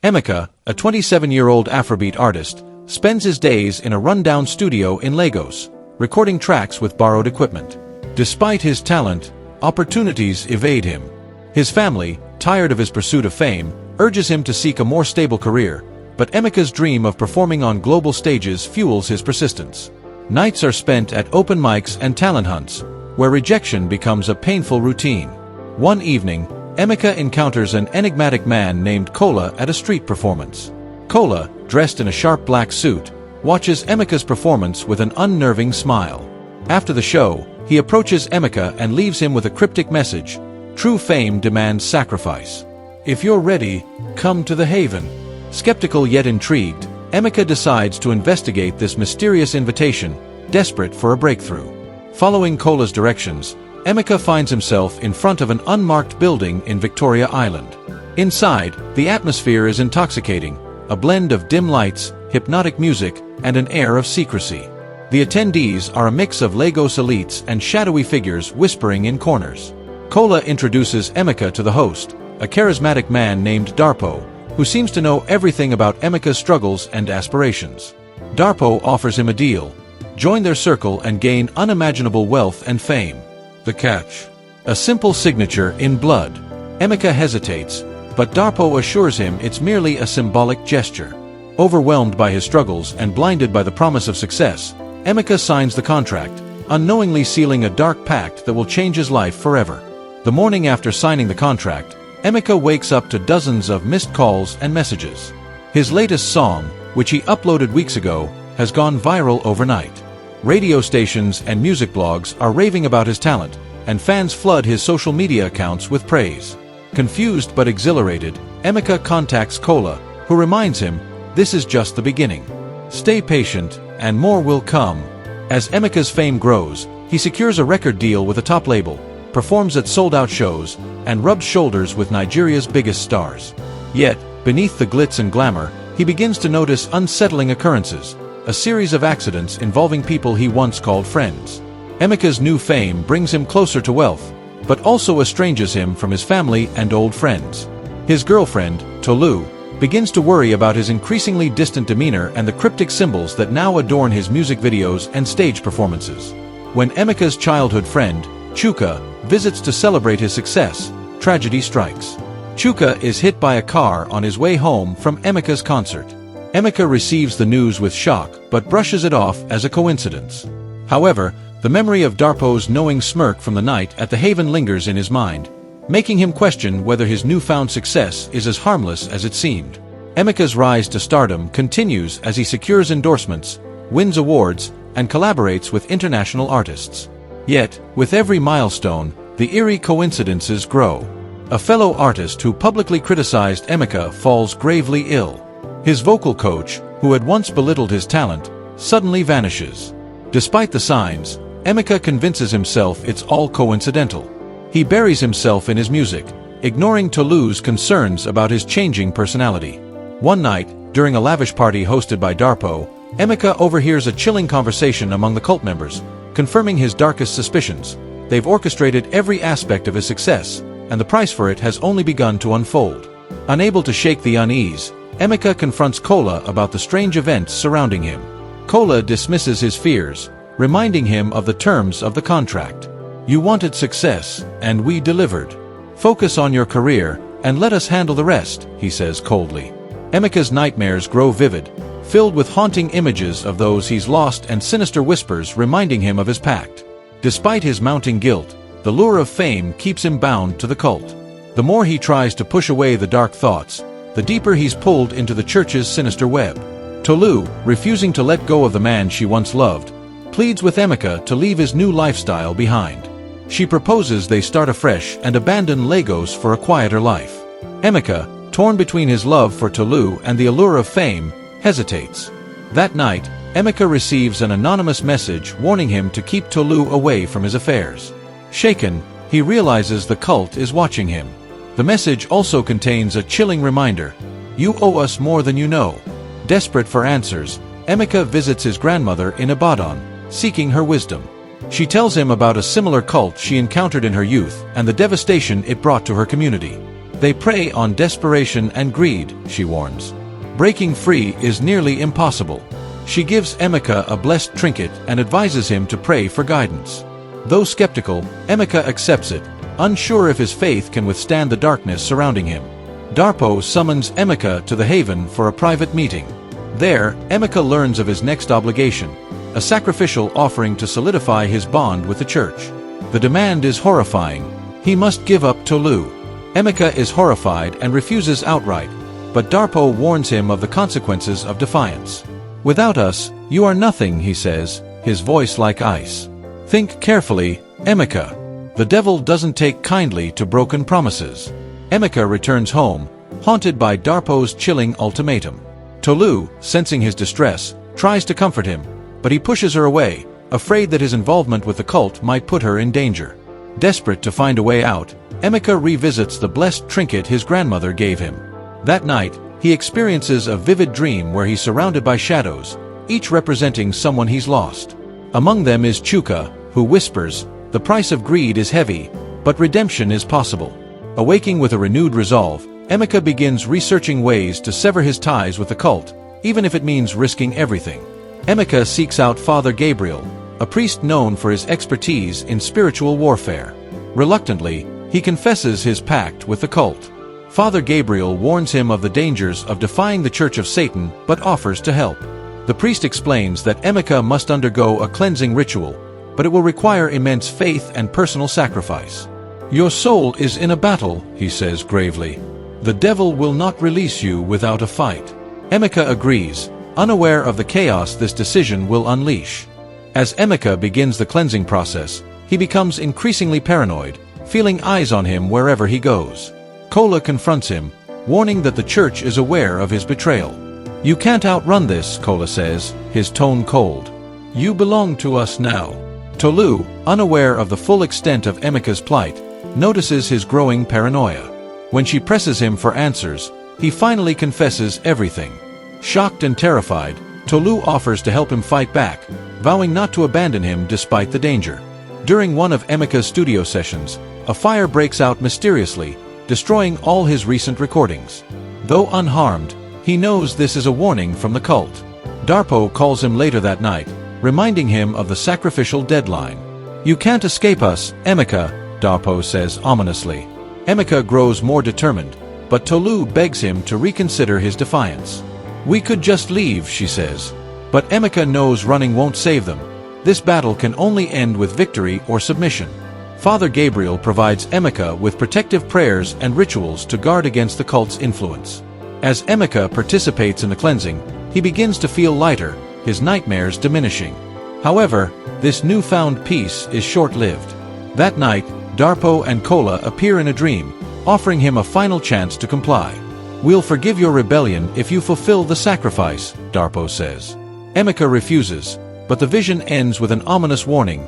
Emeka, a 27-year-old Afrobeat artist, spends his days in a rundown studio in Lagos, recording tracks with borrowed equipment. Despite his talent, opportunities evade him. His family, tired of his pursuit of fame, urges him to seek a more stable career, but Emeka's dream of performing on global stages fuels his persistence. Nights are spent at open mics and talent hunts, where rejection becomes a painful routine. One evening, Emeka encounters an enigmatic man named Kola at a street performance. Kola, dressed in a sharp black suit, watches Emeka's performance with an unnerving smile. After the show, he approaches Emeka and leaves him with a cryptic message: "True fame demands sacrifice. If you're ready, come to the haven." Skeptical yet intrigued, Emeka decides to investigate this mysterious invitation, desperate for a breakthrough. Following Kola's directions, Emeka finds himself in front of an unmarked building in Victoria Island. Inside, the atmosphere is intoxicating, a blend of dim lights, hypnotic music, and an air of secrecy. The attendees are a mix of Lagos elites and shadowy figures whispering in corners. Kola introduces Emeka to the host, a charismatic man named Darpo, who seems to know everything about Emeka's struggles and aspirations. Darpo offers him a deal: join their circle and gain unimaginable wealth and fame. The catch: a simple signature in blood. Emeka hesitates, but Darpo assures him it's merely a symbolic gesture. Overwhelmed by his struggles and blinded by the promise of success, Emeka signs the contract, unknowingly sealing a dark pact that will change his life forever. The morning after signing the contract, Emeka wakes up to dozens of missed calls and messages. His latest song, which he uploaded weeks ago, has gone viral overnight. Radio stations and music blogs are raving about his talent, and fans flood his social media accounts with praise. Confused but exhilarated, Emeka contacts Kola, who reminds him, this is just the beginning. Stay patient, and more will come. As Emeka's fame grows, he secures a record deal with a top label, performs at sold-out shows, and rubs shoulders with Nigeria's biggest stars. Yet, beneath the glitz and glamour, he begins to notice unsettling occurrences, a series of accidents involving people he once called friends. Emeka's new fame brings him closer to wealth, but also estranges him from his family and old friends. His girlfriend, Tolu, begins to worry about his increasingly distant demeanor and the cryptic symbols that now adorn his music videos and stage performances. When Emeka's childhood friend, Chuka, visits to celebrate his success, tragedy strikes. Chuka is hit by a car on his way home from Emeka's concert. Emeka receives the news with shock, but brushes it off as a coincidence. However, the memory of Darpo's knowing smirk from the night at the haven lingers in his mind, making him question whether his newfound success is as harmless as it seemed. Emeka's rise to stardom continues as he secures endorsements, wins awards, and collaborates with international artists. Yet, with every milestone, the eerie coincidences grow. A fellow artist who publicly criticized Emeka falls gravely ill. His vocal coach, who had once belittled his talent, suddenly vanishes. Despite the signs, Emeka convinces himself it's all coincidental. He buries himself in his music, ignoring Tolu's concerns about his changing personality. One night, during a lavish party hosted by Darpo, Emeka overhears a chilling conversation among the cult members, confirming his darkest suspicions. They've orchestrated every aspect of his success, and the price for it has only begun to unfold. Unable to shake the unease, Emeka confronts Kola about the strange events surrounding him. Kola dismisses his fears, reminding him of the terms of the contract. You wanted success, and we delivered. Focus on your career, and let us handle the rest, he says coldly. Emeka's nightmares grow vivid, filled with haunting images of those he's lost and sinister whispers reminding him of his pact. Despite his mounting guilt, the lure of fame keeps him bound to the cult. The more he tries to push away the dark thoughts, the deeper he's pulled into the church's sinister web. Tolu, refusing to let go of the man she once loved, pleads with Emeka to leave his new lifestyle behind. She proposes they start afresh and abandon Lagos for a quieter life. Emeka, torn between his love for Tolu and the allure of fame, hesitates. That night, Emeka receives an anonymous message warning him to keep Tolu away from his affairs. Shaken, he realizes the cult is watching him. The message also contains a chilling reminder: you owe us more than you know. Desperate for answers, Emeka visits his grandmother in Ibadan, seeking her wisdom. She tells him about a similar cult she encountered in her youth and the devastation it brought to her community. They prey on desperation and greed, she warns. Breaking free is nearly impossible. She gives Emeka a blessed trinket and advises him to pray for guidance. Though skeptical, Emeka accepts it, unsure if his faith can withstand the darkness surrounding him. Darpo summons Emeka to the haven for a private meeting. There, Emeka learns of his next obligation, a sacrificial offering to solidify his bond with the church. The demand is horrifying. He must give up Tolu. Emeka is horrified and refuses outright, but Darpo warns him of the consequences of defiance. "Without us, you are nothing," he says, his voice like ice. "Think carefully, Emeka. The devil doesn't take kindly to broken promises." Emeka returns home, haunted by Darpo's chilling ultimatum. Tolu, sensing his distress, tries to comfort him, but he pushes her away, afraid that his involvement with the cult might put her in danger. Desperate to find a way out, Emeka revisits the blessed trinket his grandmother gave him. That night, he experiences a vivid dream where he's surrounded by shadows, each representing someone he's lost. Among them is Chuka, who whispers, "The price of greed is heavy, but redemption is possible." Awaking with a renewed resolve, Emeka begins researching ways to sever his ties with the cult, even if it means risking everything. Emeka seeks out Father Gabriel, a priest known for his expertise in spiritual warfare. Reluctantly, he confesses his pact with the cult. Father Gabriel warns him of the dangers of defying the Church of Satan, but offers to help. The priest explains that Emeka must undergo a cleansing ritual, but it will require immense faith and personal sacrifice. "Your soul is in a battle," he says gravely. "The devil will not release you without a fight." Emeka agrees, unaware of the chaos this decision will unleash. As Emeka begins the cleansing process, he becomes increasingly paranoid, feeling eyes on him wherever he goes. Kola confronts him, warning that the church is aware of his betrayal. "You can't outrun this," Kola says, his tone cold. "You belong to us now." Tolu, unaware of the full extent of Emeka's plight, notices his growing paranoia. When she presses him for answers, he finally confesses everything. Shocked and terrified, Tolu offers to help him fight back, vowing not to abandon him despite the danger. During one of Emeka's studio sessions, a fire breaks out mysteriously, destroying all his recent recordings. Though unharmed, he knows this is a warning from the cult. Darpo calls him later that night, reminding him of the sacrificial deadline. "You can't escape us, Emeka," Darpo says ominously. Emeka grows more determined, but Tolu begs him to reconsider his defiance. "We could just leave," she says. But Emeka knows running won't save them. This battle can only end with victory or submission. Father Gabriel provides Emeka with protective prayers and rituals to guard against the cult's influence. As Emeka participates in the cleansing, he begins to feel lighter, his nightmares diminishing. However, this newfound peace is short-lived. That night, Darpo and Kola appear in a dream, offering him a final chance to comply. "We'll forgive your rebellion if you fulfill the sacrifice," Darpo says. Emeka refuses, but the vision ends with an ominous warning.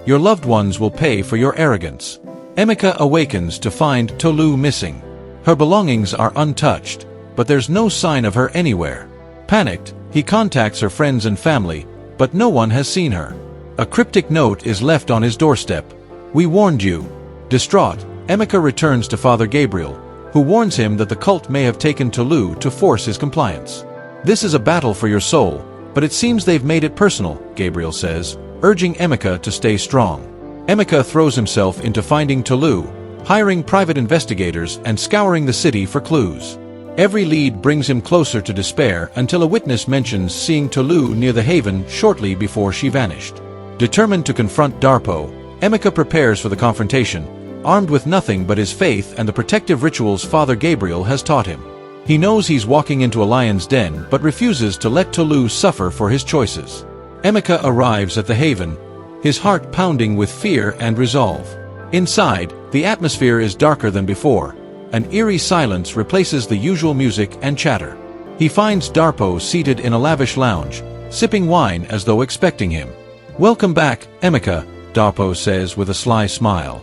"Your loved ones will pay for your arrogance." Emeka awakens to find Tolu missing. Her belongings are untouched, but there's no sign of her anywhere. Panicked, he contacts her friends and family, but no one has seen her. A cryptic note is left on his doorstep. "We warned you." Distraught, Emeka returns to Father Gabriel, who warns him that the cult may have taken Tolu to force his compliance. "This is a battle for your soul, but it seems they've made it personal," Gabriel says, urging Emeka to stay strong. Emeka throws himself into finding Tolu, hiring private investigators and scouring the city for clues. Every lead brings him closer to despair until a witness mentions seeing Tolu near the haven shortly before she vanished. Determined to confront Darpo, Emeka prepares for the confrontation, armed with nothing but his faith and the protective rituals Father Gabriel has taught him. He knows he's walking into a lion's den but refuses to let Tolu suffer for his choices. Emeka arrives at the haven, his heart pounding with fear and resolve. Inside, the atmosphere is darker than before. An eerie silence replaces the usual music and chatter. He finds Darpo seated in a lavish lounge, sipping wine as though expecting him. "Welcome back, Emeka," Darpo says with a sly smile.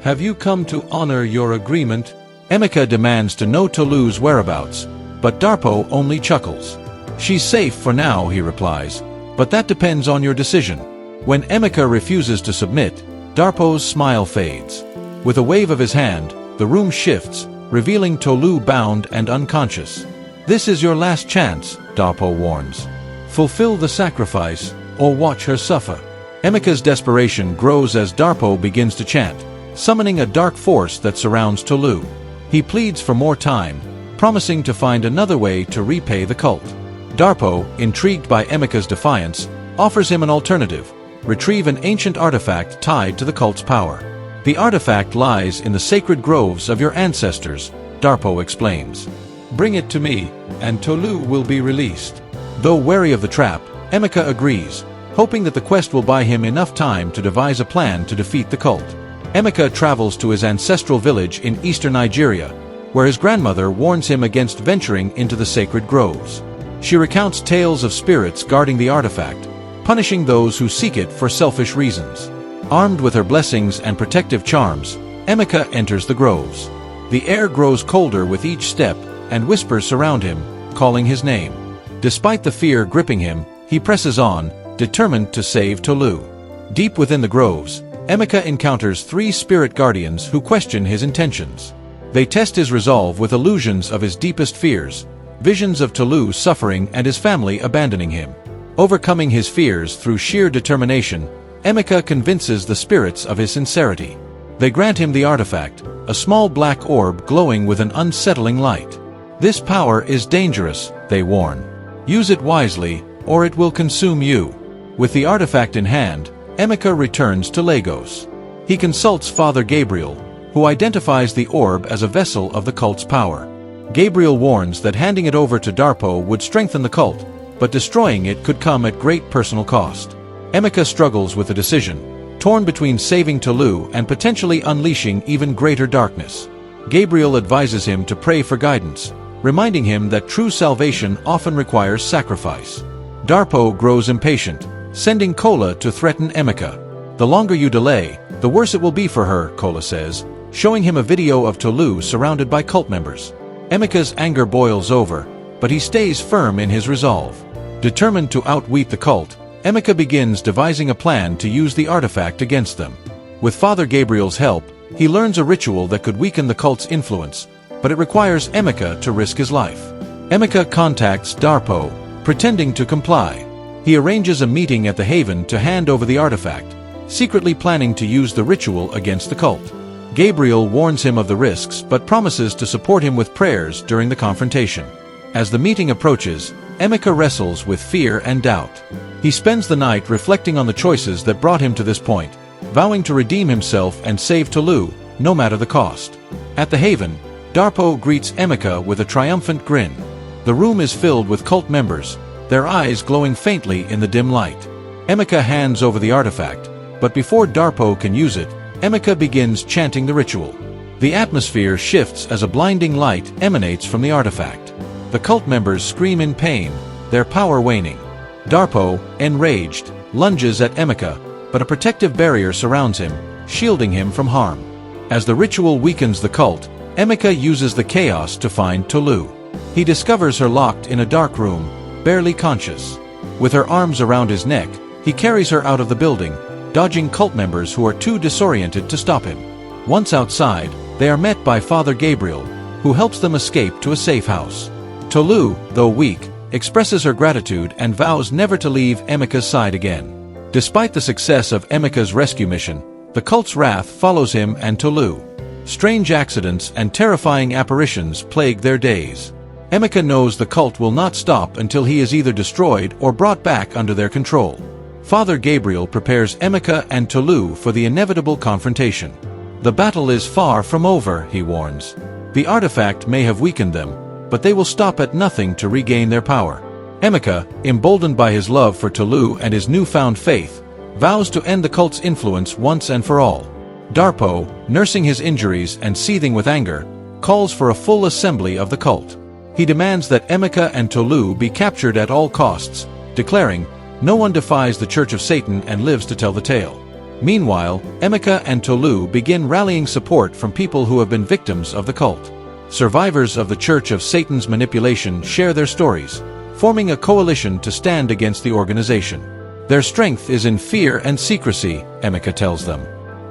"Have you come to honor your agreement?" Emeka demands to know Tolu's whereabouts, but Darpo only chuckles. "She's safe for now," he replies, "but that depends on your decision." When Emeka refuses to submit, Darpo's smile fades. With a wave of his hand, the room shifts, revealing Tolu bound and unconscious. "This is your last chance," Darpo warns. "Fulfill the sacrifice, or watch her suffer." Emeka's desperation grows as Darpo begins to chant, summoning a dark force that surrounds Tolu. He pleads for more time, promising to find another way to repay the cult. Darpo, intrigued by Emeka's defiance, offers him an alternative: retrieve an ancient artifact tied to the cult's power. "The artifact lies in the sacred groves of your ancestors," Darpo explains. "Bring it to me, and Tolu will be released." Though wary of the trap, Emeka agrees, hoping that the quest will buy him enough time to devise a plan to defeat the cult. Emeka travels to his ancestral village in eastern Nigeria, where his grandmother warns him against venturing into the sacred groves. She recounts tales of spirits guarding the artifact, punishing those who seek it for selfish reasons. Armed with her blessings and protective charms, Emeka enters the groves. The air grows colder with each step, and whispers surround him, calling his name. Despite the fear gripping him, he presses on, determined to save Tolu. Deep within the groves, Emeka encounters 3 spirit guardians who question his intentions. They test his resolve with illusions of his deepest fears, visions of Tolu suffering and his family abandoning him. Overcoming his fears through sheer determination, Emeka convinces the spirits of his sincerity. They grant him the artifact, a small black orb glowing with an unsettling light. "This power is dangerous," they warn. "Use it wisely, or it will consume you." With the artifact in hand, Emeka returns to Lagos. He consults Father Gabriel, who identifies the orb as a vessel of the cult's power. Gabriel warns that handing it over to Darpo would strengthen the cult, but destroying it could come at great personal cost. Emeka struggles with the decision, torn between saving Tolu and potentially unleashing even greater darkness. Gabriel advises him to pray for guidance, reminding him that true salvation often requires sacrifice. Darpo grows impatient, sending Kola to threaten Emeka. "The longer you delay, the worse it will be for her," Kola says, showing him a video of Tolu surrounded by cult members. Emeka's anger boils over, but he stays firm in his resolve. Determined to outwit the cult, Emeka begins devising a plan to use the artifact against them. With Father Gabriel's help, he learns a ritual that could weaken the cult's influence, but it requires Emeka to risk his life. Emeka contacts Darpo, pretending to comply. He arranges a meeting at the Haven to hand over the artifact, secretly planning to use the ritual against the cult. Gabriel warns him of the risks but promises to support him with prayers during the confrontation. As the meeting approaches, Emeka wrestles with fear and doubt. He spends the night reflecting on the choices that brought him to this point, vowing to redeem himself and save Tolu, no matter the cost. At the Haven, Darpo greets Emeka with a triumphant grin. The room is filled with cult members, their eyes glowing faintly in the dim light. Emeka hands over the artifact, but before Darpo can use it, Emeka begins chanting the ritual. The atmosphere shifts as a blinding light emanates from the artifact. The cult members scream in pain, their power waning. Darpo, enraged, lunges at Emeka, but a protective barrier surrounds him, shielding him from harm. As the ritual weakens the cult, Emeka uses the chaos to find Tolu. He discovers her locked in a dark room, barely conscious. With her arms around his neck, he carries her out of the building, dodging cult members who are too disoriented to stop him. Once outside, they are met by Father Gabriel, who helps them escape to a safe house. Tolu, though weak, expresses her gratitude and vows never to leave Emeka's side again. Despite the success of Emeka's rescue mission, the cult's wrath follows him and Tolu. Strange accidents and terrifying apparitions plague their days. Emeka knows the cult will not stop until he is either destroyed or brought back under their control. Father Gabriel prepares Emeka and Tolu for the inevitable confrontation. "The battle is far from over," he warns. "The artifact may have weakened them, but they will stop at nothing to regain their power." Emeka, emboldened by his love for Tolu and his newfound faith, vows to end the cult's influence once and for all. Darpo, nursing his injuries and seething with anger, calls for a full assembly of the cult. He demands that Emeka and Tolu be captured at all costs, declaring, "No one defies the Church of Satan and lives to tell the tale." Meanwhile, Emeka and Tolu begin rallying support from people who have been victims of the cult. Survivors of the Church of Satan's manipulation share their stories, forming a coalition to stand against the organization. "Their strength is in fear and secrecy," Emeka tells them.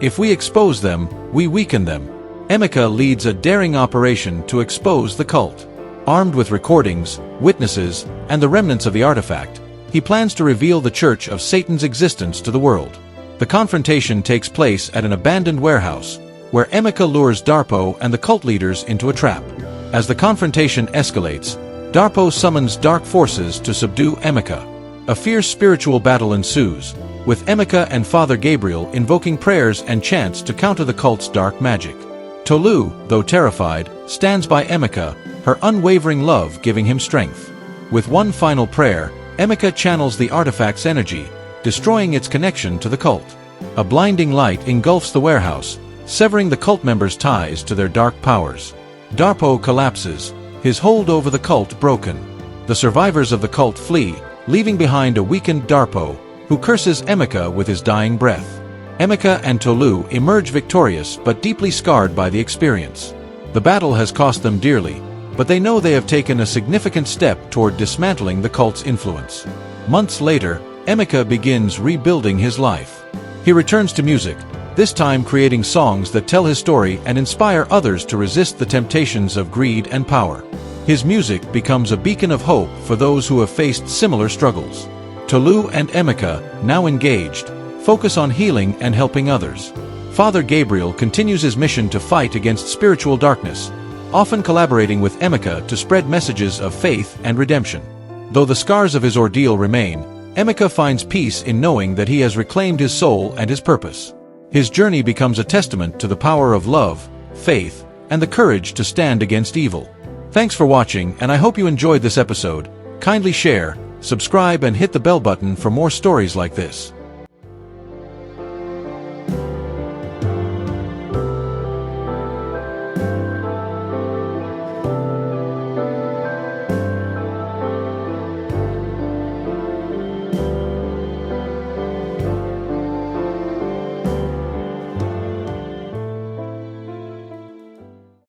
"If we expose them, we weaken them. Emeka leads a daring operation to expose the cult. Armed with recordings, witnesses, and the remnants of the artifact, he plans to reveal the Church of Satan's existence to the world. The confrontation takes place at an abandoned warehouse, where Emeka lures Darpo and the cult leaders into a trap. As the confrontation escalates, Darpo summons dark forces to subdue Emeka. A fierce spiritual battle ensues, with Emeka and Father Gabriel invoking prayers and chants to counter the cult's dark magic. Tolu, though terrified, stands by Emeka, her unwavering love giving him strength. With one final prayer, Emeka channels the artifact's energy, destroying its connection to the cult. A blinding light engulfs the warehouse, severing the cult members' ties to their dark powers. Darpo collapses, his hold over the cult broken. The survivors of the cult flee, leaving behind a weakened Darpo, who curses Emeka with his dying breath. Emeka and Tolu emerge victorious but deeply scarred by the experience. The battle has cost them dearly, but they know they have taken a significant step toward dismantling the cult's influence. Months later, Emeka begins rebuilding his life. He returns to music, this time creating songs that tell his story and inspire others to resist the temptations of greed and power. His music becomes a beacon of hope for those who have faced similar struggles. Tolu and Emeka, now engaged, focus on healing and helping others. Father Gabriel continues his mission to fight against spiritual darkness, often collaborating with Emeka to spread messages of faith and redemption. Though the scars of his ordeal remain, Emeka finds peace in knowing that he has reclaimed his soul and his purpose. His journey becomes a testament to the power of love, faith, and the courage to stand against evil. Thanks for watching, and I hope you enjoyed this episode. Kindly share, subscribe, and hit the bell button for more stories like this.